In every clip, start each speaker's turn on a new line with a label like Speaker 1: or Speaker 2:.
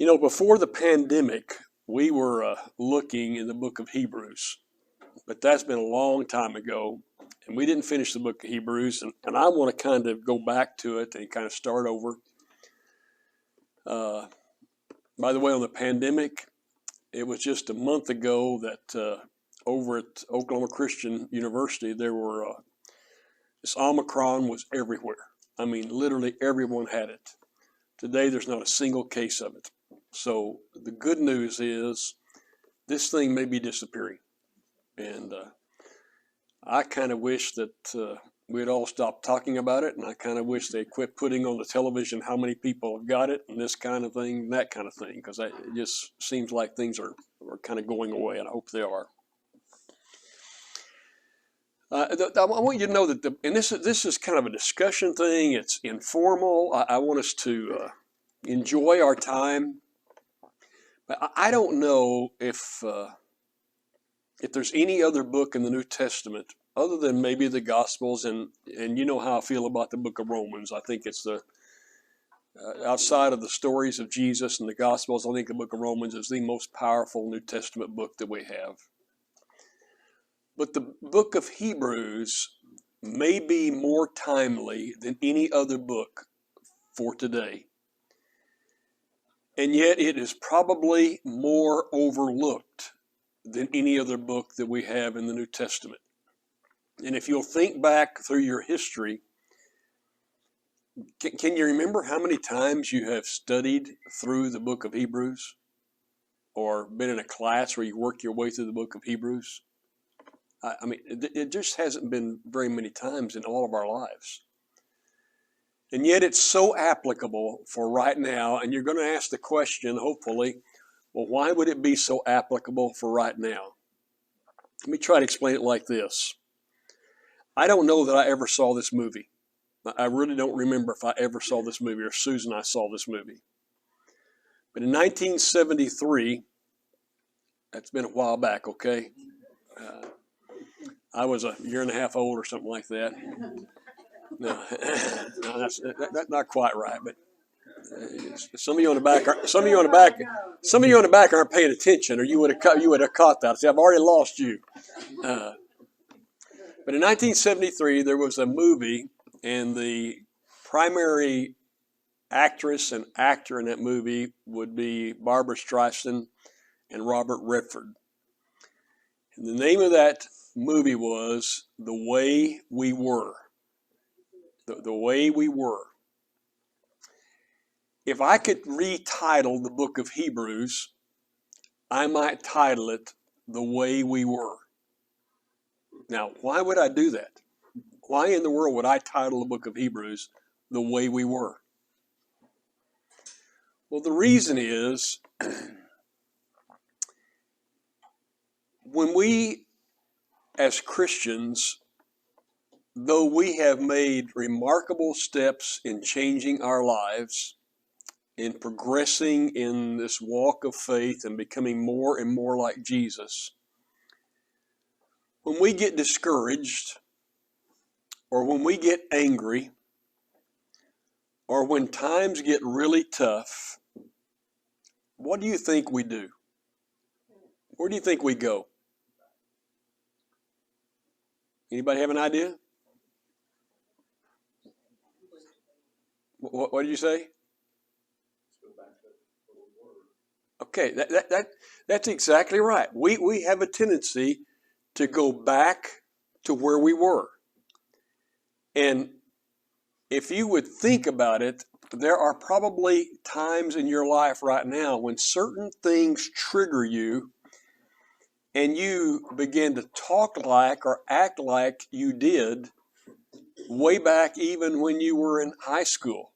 Speaker 1: Before the pandemic, we were looking in the book of Hebrews, but that's been a long time ago, and we didn't finish the book of Hebrews, and I want to kind of go back to it and kind of start over. By the way, on the pandemic, it was just a month ago that over at Oklahoma Christian University, this Omicron was everywhere. I mean, literally everyone had it. Today, there's not a single case of it. So the good news is this thing may be disappearing. And I kind of wish that we'd all stop talking about it. And I kind of wish they quit putting on the television how many people have got it and this kind of thing, and that kind of thing, because it just seems like things are kind of going away, and I hope they are. I want you to know that, and this is kind of a discussion thing. It's informal. I want us to enjoy our time. But I don't know if there's any other book in the New Testament other than maybe the Gospels, and you know how I feel about the book of Romans. I think it's outside of the stories of Jesus and the Gospels, I think the book of Romans is the most powerful New Testament book that we have. But the book of Hebrews may be more timely than any other book for today. And yet it is probably more overlooked than any other book that we have in the New Testament. And if you'll think back through your history, can you remember how many times you have studied through the book of Hebrews? Or been in a class where you work your way through the book of Hebrews? I mean, it just hasn't been very many times in all of our lives. And yet it's so applicable for right now. And you're going to ask the question, hopefully, well, why would it be so applicable for right now? Let me try to explain it like this. I don't know that I ever saw this movie. I really don't remember if I ever saw this movie or Susan and I saw this movie. But in 1973, that's been a while back, okay? I was a year and a half old or something like that. No, that's not quite right. But some of you on the back aren't paying attention, or you would have caught that. See, I've already lost you. But in 1973, there was a movie, and the primary actress and actor in that movie would be Barbara Streisand and Robert Redford. And the name of that movie was The Way We Were. The Way We Were. If I could retitle the book of Hebrews, I might title it The Way We Were. Now, why would I do that? Why in the world would I title the book of Hebrews The Way We Were? Well, the reason is when we as Christians, though we have made remarkable steps in changing our lives, in progressing in this walk of faith and becoming more and more like Jesus, when we get discouraged, or when we get angry, or when times get really tough, what do you think we do? Where do you think we go? Anybody have an idea? What did you say? Okay, that's exactly right. We have a tendency to go back to where we were. And if you would think about it, there are probably times in your life right now when certain things trigger you and you begin to talk like or act like you did way back even when you were in high school.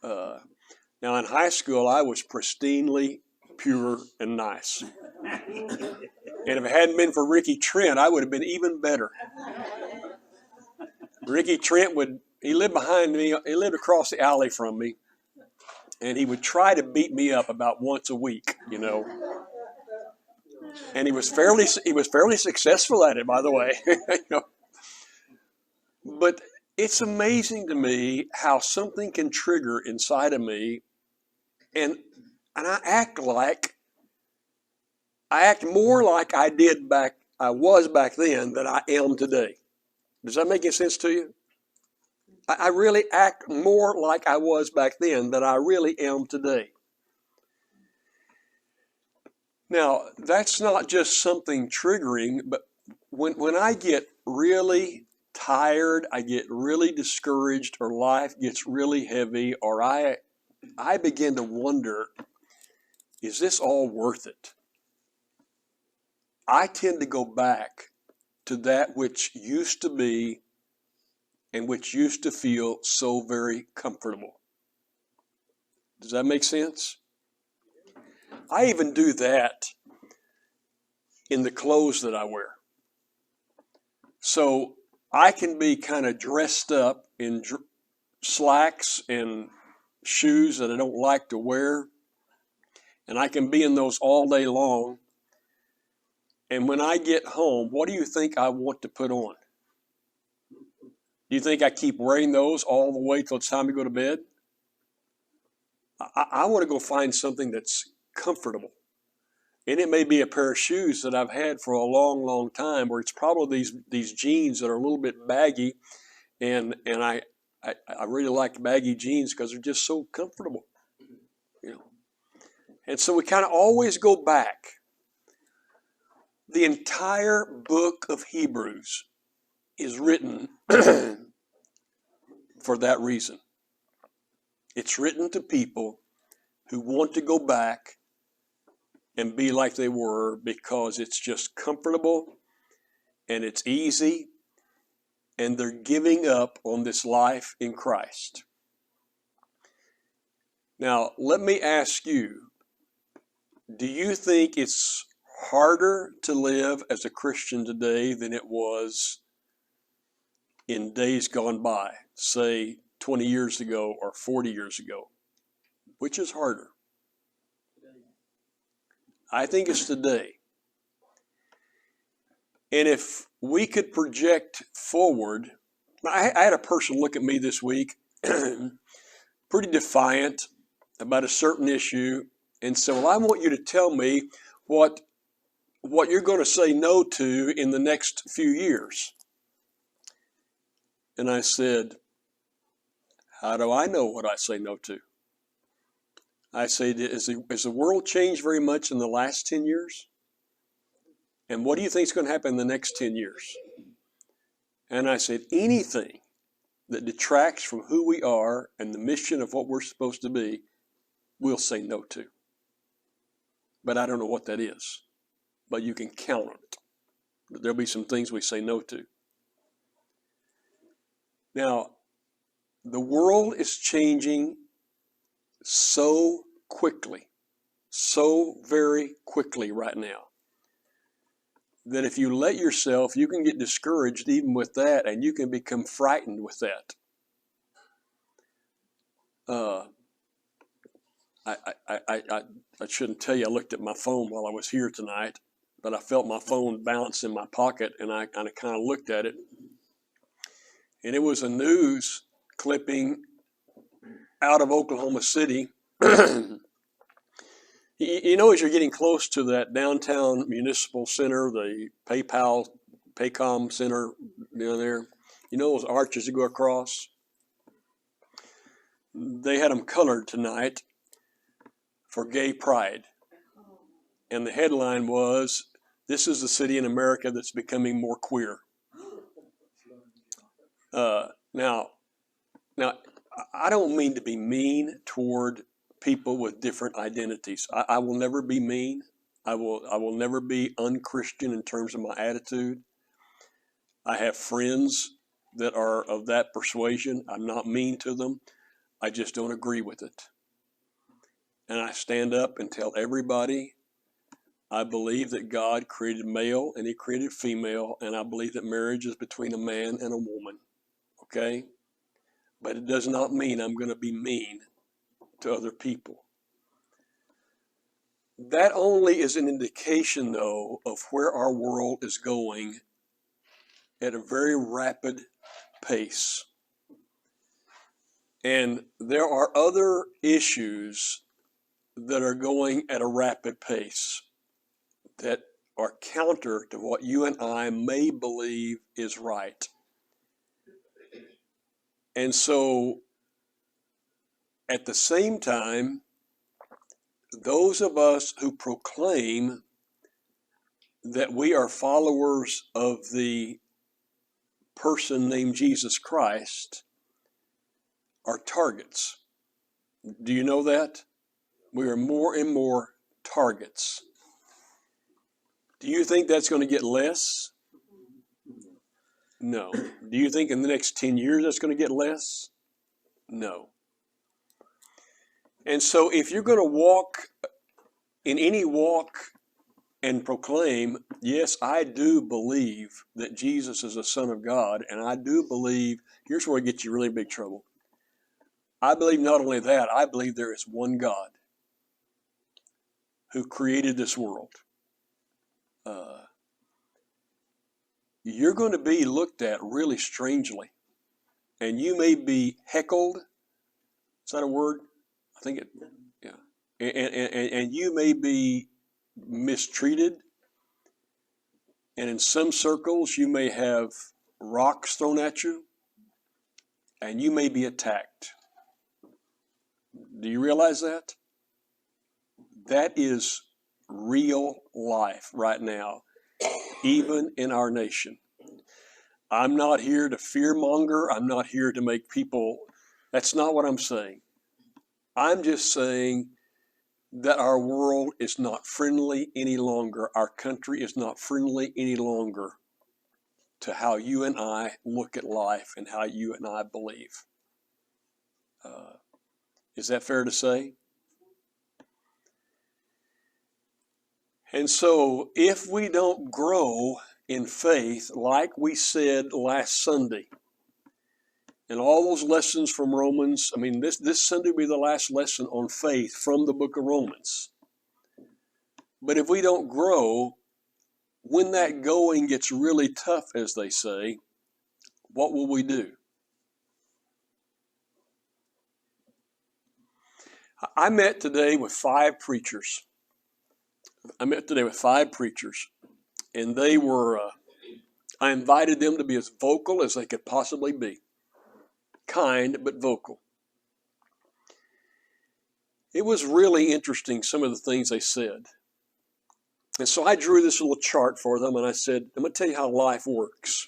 Speaker 1: Now, in high school, I was pristinely pure and nice. And if it hadn't been for Ricky Trent, I would have been even better. Ricky Trent he lived behind me, he lived across the alley from me, and he would try to beat me up about once a week, you know. And he was fairly successful at it, by the way. You know? But it's amazing to me how something can trigger inside of me, and And I act more like I was back then than I am today. Does that make any sense to you? I really act more like I was back then than I really am today. Now, that's not just something triggering, but when I get really tired, I get really discouraged, or life gets really heavy, or I begin to wonder, is this all worth it? I tend to go back to that which used to be and which used to feel so very comfortable. Does that make sense? I even do that in the clothes that I wear. So I can be kind of dressed up in slacks and shoes that I don't like to wear, and I can be in those all day long. And when I get home, what do you think I want to put on? Do you think I keep wearing those all the way till it's time to go to bed? I want to go find something that's comfortable. And it may be a pair of shoes that I've had for a long, long time, or it's probably these jeans that are a little bit baggy, and I really like baggy jeans because they're just so comfortable, you know. And so we kind of always go back. The entire book of Hebrews is written for that reason. It's written to people who want to go back and be like they were because it's just comfortable and it's easy, and they're giving up on this life in Christ. Now, let me ask you, do you think it's harder to live as a Christian today than it was in days gone by, say 20 years ago or 40 years ago? Which is harder? I think it's today. And if we could project forward, I had a person look at me this week, pretty defiant about a certain issue, and said, well, I want you to tell me what you're going to say no to in the next few years. And I said, how do I know what I say no to? I said, has the world changed very much in the last 10 years? And what do you think is going to happen in the next 10 years? And I said, anything that detracts from who we are and the mission of what we're supposed to be, we'll say no to. But I don't know what that is. But you can count on it. But there'll be some things we say no to. Now, the world is changing so quickly, so very quickly right now, that if you let yourself, you can get discouraged even with that, and you can become frightened with that. I shouldn't tell you I looked at my phone while I was here tonight, but I felt my phone bounce in my pocket, and I kind of looked at it. And it was a news clipping out of Oklahoma City. You know, as you're getting close to that downtown municipal center, the Paycom Center down there, you know those arches that go across? They had them colored tonight for Gay Pride. And the headline was, "This is the city in America that's becoming more queer." Now, I don't mean to be mean toward people with different identities. I will never be mean. I will never be unchristian in terms of my attitude. I have friends that are of that persuasion. I'm not mean to them. I just don't agree with it. And I stand up and tell everybody, I believe that God created male and he created female, and I believe that marriage is between a man and a woman. Okay? But it does not mean I'm going to be mean to other people. That only is an indication, though, of where our world is going at a very rapid pace. And there are other issues that are going at a rapid pace that are counter to what you and I may believe is right. And so, at the same time, those of us who proclaim that we are followers of the person named Jesus Christ are targets. Do you know that? We are more and more targets. Do you think that's going to get less? No. Do you think in the next 10 years that's going to get less? No. And so if you're going to walk in any walk and proclaim, yes, I do believe that Jesus is the Son of God, and I do believe, here's where it gets you really big trouble. I believe not only that, I believe there is one God who created this world. You're going to be looked at really strangely, and you may be heckled. Is that a word? I think it, yeah. And you may be mistreated, and in some circles you may have rocks thrown at you, and you may be attacked. Do you realize that? That is real life right now, even in our nation. I'm not here to fearmonger. I'm not here to make people, that's not what I'm saying. I'm just saying that our world is not friendly any longer. Our country is not friendly any longer to how you and I look at life and how you and I believe. Is that fair to say? And so if we don't grow in faith like we said last Sunday, and all those lessons from Romans, I mean, this Sunday will be the last lesson on faith from the book of Romans. But if we don't grow, when that going gets really tough, as they say, what will we do? I met today with 5 preachers. And they were, I invited them to be as vocal as they could possibly be. Kind, but vocal. It was really interesting, some of the things they said. And so I drew this little chart for them, and I said, I'm going to tell you how life works.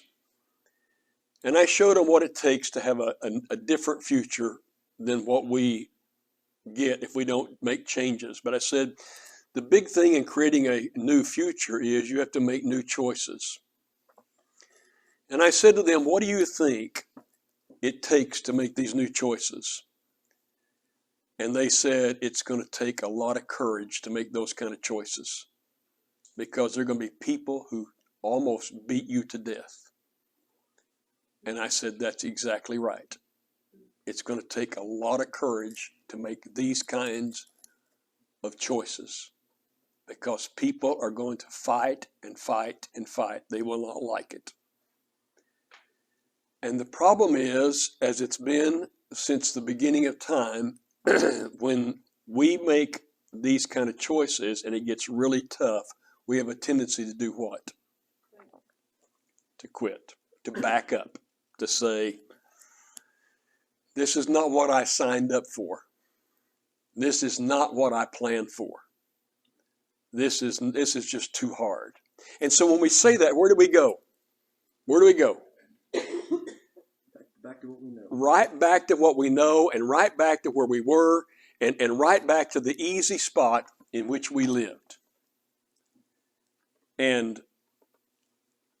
Speaker 1: And I showed them what it takes to have a different future than what we get if we don't make changes. But I said, the big thing in creating a new future is you have to make new choices. And I said to them, what do you think it takes to make these new choices? And they said, it's going to take a lot of courage to make those kind of choices, because there are going to be people who almost beat you to death. And I said, that's exactly right. It's going to take a lot of courage to make these kinds of choices, because people are going to fight and fight and fight. They will not like it. And the problem is, as it's been since the beginning of time, when we make these kind of choices and it gets really tough, we have a tendency to do what? To quit, to back up, to say, this is not what I signed up for. This is not what I planned for. This is just too hard. And so when we say that, where do we go? Where do we go?
Speaker 2: Back to what we know.
Speaker 1: Right back to what we know, and right back to where we were, and right back to the easy spot in which we lived. And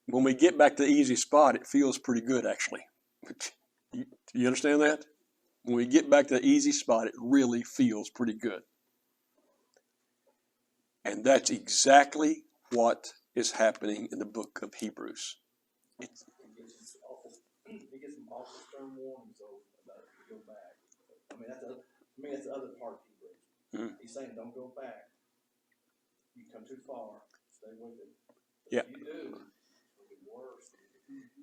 Speaker 1: when we get back to the easy spot, it feels pretty good, actually. Do you understand that? When we get back to the easy spot, it really feels pretty good. And that's exactly what is happening in the book of Hebrews.
Speaker 2: He gets some awful stern warnings though about it to go back. I mean, that's the other part of Hebrews. He's saying, don't go back. You come too far. Stay with it.
Speaker 1: Yeah.
Speaker 2: If you do, it'll be worse.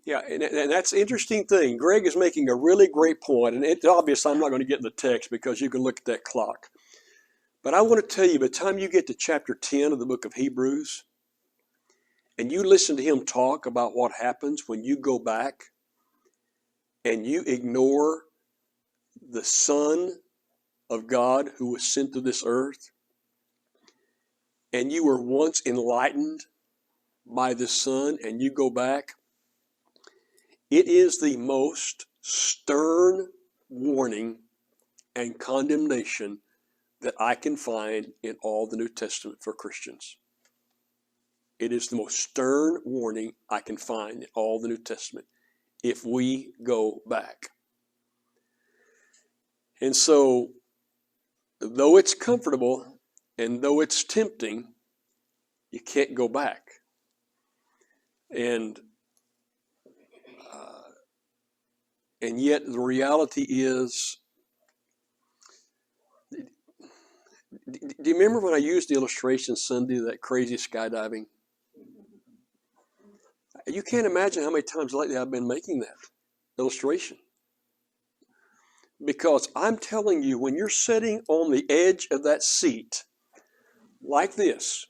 Speaker 1: Yeah, and that's an interesting thing. Greg is making a really great point, and it's obvious I'm not going to get in the text because you can look at that clock. But I want to tell you, by the time you get to chapter 10 of the book of Hebrews, and you listen to him talk about what happens when you go back and you ignore the Son of God who was sent to this earth, and you were once enlightened by the Son, and you go back, it is the most stern warning and condemnation that I can find in all the New Testament for Christians. It is the most stern warning I can find in all the New Testament if we go back. And so, though it's comfortable and though it's tempting, you can't go back. And yet the reality is, do you remember when I used the illustration Sunday, that crazy skydiving? You can't imagine how many times lately I've been making that illustration. Because I'm telling you, when you're sitting on the edge of that seat, like this,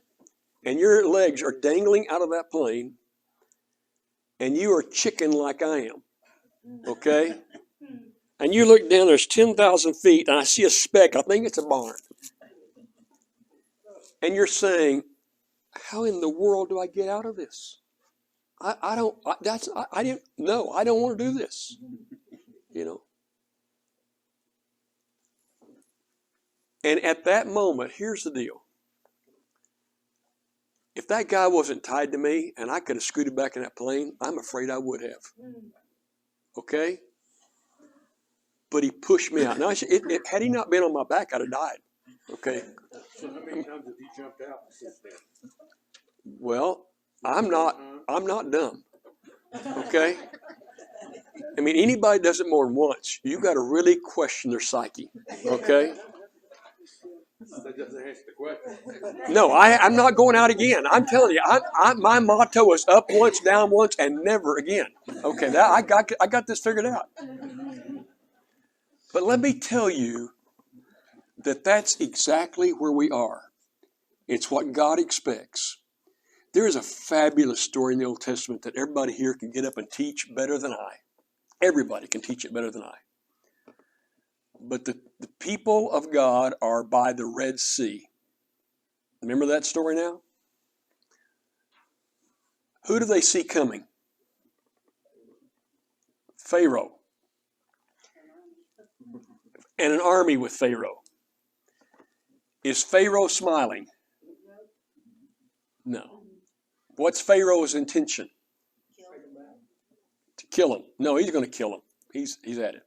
Speaker 1: and your legs are dangling out of that plane, and you are chicken like I am, okay? And you look down, there's 10,000 feet, and I see a speck, I think it's a barn. And you're saying, how in the world do I get out of this? I don't want to do this, you know. And at that moment, here's the deal. If that guy wasn't tied to me and I could have scooted back in that plane, I'm afraid I would have. Okay? But he pushed me out. Now, had he not been on my back, I'd have died. Okay?
Speaker 3: So how many times have you jumped out since then?
Speaker 1: Well, I'm not dumb. Okay? I mean, anybody does it more than once. You've got to really question their psyche. Okay?
Speaker 3: That doesn't answer the question.
Speaker 1: No, I'm not going out again. I'm telling you, my motto is up once, down once, and never again. Okay, I got this figured out. But let me tell you that that's exactly where we are. It's what God expects. There is a fabulous story in the Old Testament that everybody here can get up and teach better than I. Everybody can teach it better than I. But the people of God are by the Red Sea. Remember that story now? Who do they see coming? Pharaoh. And an army with Pharaoh. Is Pharaoh smiling? No. What's Pharaoh's intention? To kill him. No, he's going to kill him. He's at it.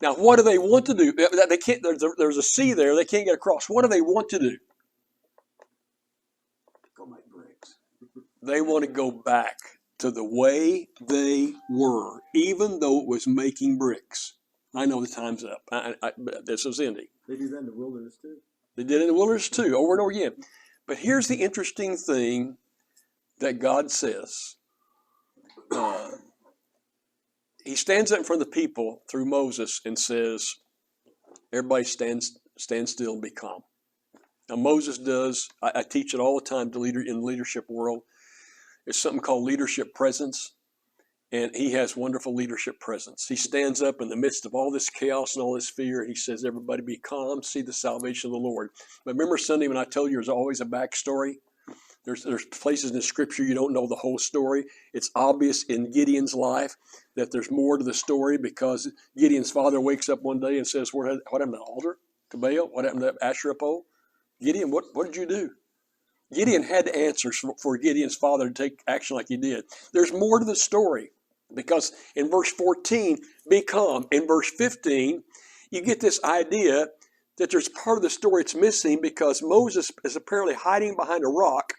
Speaker 1: Now, what do they want to do? They can't. There's a sea there. They can't get across. What do they want to do?
Speaker 3: Go make bricks.
Speaker 1: They want to go back to the way they were, even though it was making bricks. I know the time's up. This is ending.
Speaker 3: They do that in the wilderness too.
Speaker 1: They did it in the wilderness too, over and over again. But here's the interesting thing that God says. He stands up in front of the people through Moses and says, everybody stand still and be calm. Now Moses does, I teach it all the time to in the leadership world. It's something called leadership presence. And he has wonderful leadership presence. He stands up in the midst of all this chaos and all this fear, and he says, everybody be calm, see the salvation of the Lord. But remember Sunday when I told you there's always a backstory? There's places in the scripture you don't know the whole story. It's obvious in Gideon's life that there's more to the story because Gideon's father wakes up one day and says, what happened to the altar? To Baal? What happened to that Asherah pole? Gideon, what did you do? Gideon had to answer for Gideon's father to take action like he did. There's more to the story because in verse 14, be calm. In verse 15, you get this idea that there's part of the story that's missing because Moses is apparently hiding behind a rock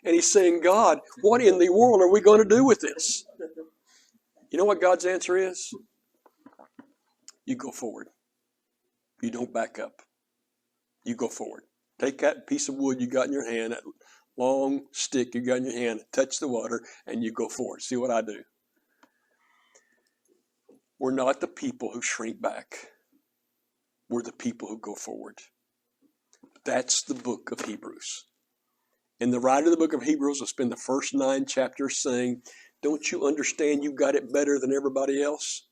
Speaker 1: and he's saying, God, what in the world are we going to do with this? You know what God's answer is? You go forward. You don't back up. You go forward. Take that piece of wood you got in your hand, that long stick you got in your hand, touch the water, and you go forward. See what I do? We're not the people who shrink back. We're the people who go forward. That's the book of Hebrews. And the writer of the book of Hebrews will spend the first 9 chapters saying, don't you understand you got it better than everybody else?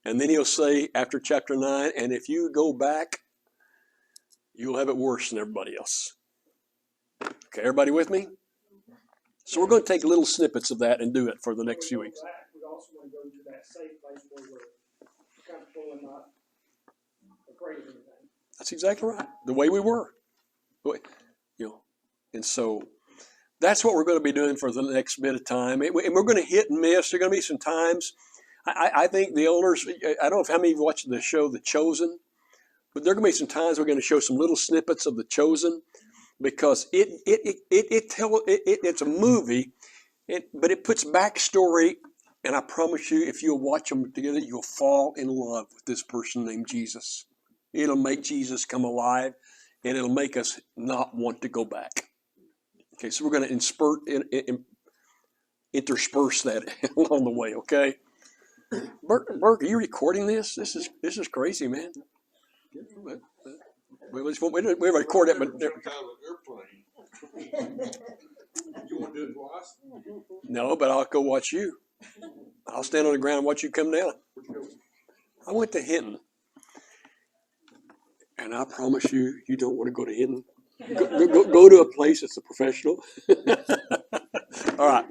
Speaker 1: And then he'll say after chapter 9, and if you go back, you'll have it worse than everybody else. Okay, everybody with me? So we're going to take little snippets of that and do it for the next few weeks.
Speaker 4: We also want to go to that safe place where we're comfortable and not afraid of anything.
Speaker 1: That's exactly right. The way we were. And so that's what we're going to be doing for the next bit of time. And we're going to hit and miss. There are going to be some times. I think the elders, I don't know how many of you watched the show The Chosen, but there are going to be some times we're going to show some little snippets of The Chosen, because it's a movie, but it puts backstory, and I promise you, if you'll watch them together, you'll fall in love with this person named Jesus. It'll make Jesus come alive, and it'll make us not want to go back. Okay, so we're going to intersperse that along the way, okay? Burke, are you recording this? This is crazy, man. We record it, but
Speaker 3: You want to do it twice?
Speaker 1: no, but I'll go watch you. I'll stand on the ground and watch you come down. I went to Hinton, and I promise you, you don't want to go to Hinton. Go to a place that's a professional. All right.